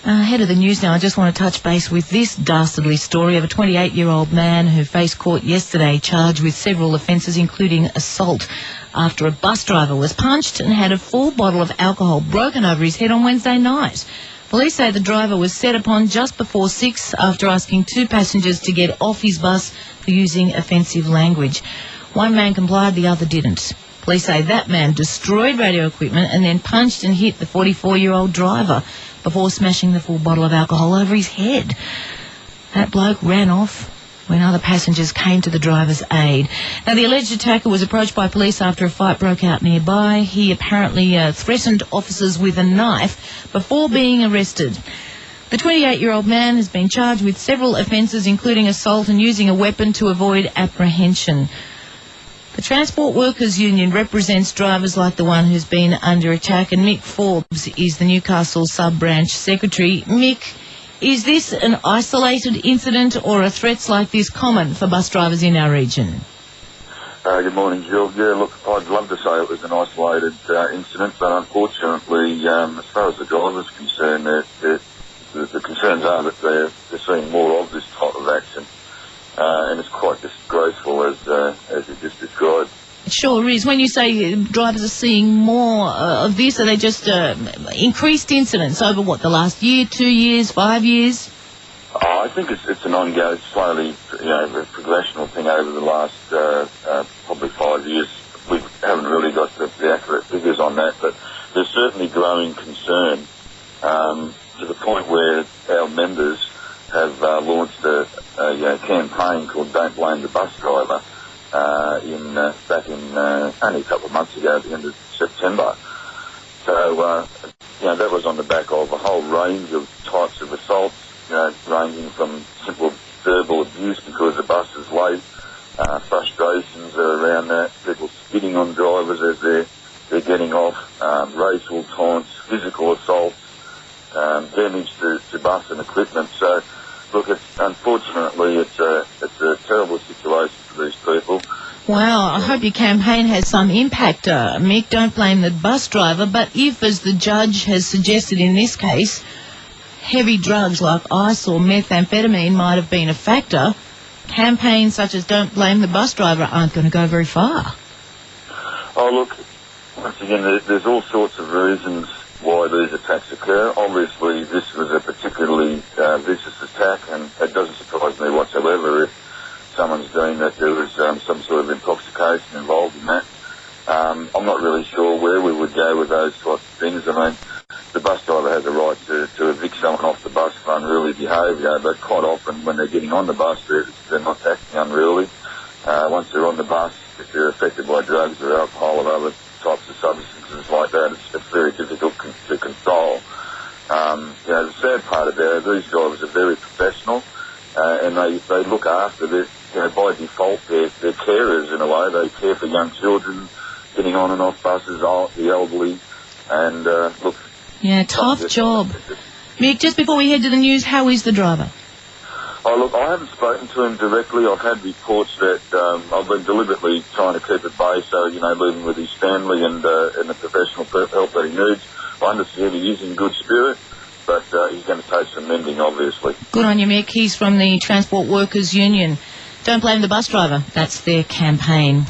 Ahead of the news now, I just want to touch base with this dastardly story of a 28-year-old man who faced court yesterday charged with several offences, including assault, after a bus driver was punched and had a full bottle of alcohol broken over his head on Wednesday night. Police say the driver was set upon just before 6 after asking two passengers to get off his bus for using offensive language. One man complied, the other didn't. Police say that man destroyed radio equipment and then punched and hit the 44-year-old driver before smashing the full bottle of alcohol over his head. That bloke ran off when other passengers came to the driver's aid. Now, the alleged attacker was approached by police after a fight broke out nearby. He apparently threatened officers with a knife before being arrested. The 28-year-old man has been charged with several offences, including assault and using a weapon to avoid apprehension. The Transport Workers Union represents drivers like the one who's been under attack, and Mick Forbes is the Newcastle sub-branch secretary. Mick, is this an isolated incident, or are threats like this common for bus drivers in our region? Good morning, Jill. Yeah, look, I'd love to say it was an isolated incident, but unfortunately, as far as the driver's concerned, the concerns are that they're seeing more of this type of action. And it's quite disgraceful, as you just described. It sure is. When you say drivers are seeing more of this, are they just increased incidents over, the last year, 2 years, 5 years? I think it's an ongoing, slowly, progressional thing over the last probably 5 years. We haven't really got the accurate figures on that, but there's certainly growing concern to the point where our members have launched a campaign called Don't Blame the Bus Driver back in only a couple of months ago at the end of September. So, that was on the back of a whole range of types of assaults, ranging from simple verbal abuse because the bus is late, frustrations around that, people spitting on drivers as they're getting off, racial taunts, physical assaults, damage to bus and equipment. So, look, unfortunately, it's a terrible situation for these people. Wow, I hope your campaign has some impact, Mick. Don't blame the bus driver, but if, as the judge has suggested in this case, heavy drugs like ice or methamphetamine might have been a factor, campaigns such as Don't Blame the Bus Driver aren't going to go very far. Oh, look, once again, there's all sorts of reasons why these attacks occur. Obviously, this was a particularly vicious attack, and it doesn't surprise me whatsoever if someone's doing that there was some sort of intoxication involved in that. I'm not really sure where we would go with those types of things. I mean, the bus driver has a right to evict someone off the bus for unruly behaviour, but quite often when they're getting on the bus, they're not acting unruly. Once they're on the bus, if they're affected by drugs or alcohol or other types of substances like that, it's very difficult to control. The sad part about it, these drivers are very professional, and they look after this. By default, they're carers in a way. They care for young children getting on and off buses, the elderly, and look. Yeah, tough job. Mick, just before we head to the news, how is the driver? Oh, look, I haven't spoken to him directly. I've had reports that I've been deliberately trying to keep at bay, so, leaving with his family and the professional help that he needs. I understand he is in good spirit, but he's going to take some mending, obviously. Good on you, Mick. He's from the Transport Workers Union. Don't blame the bus driver. That's their campaign.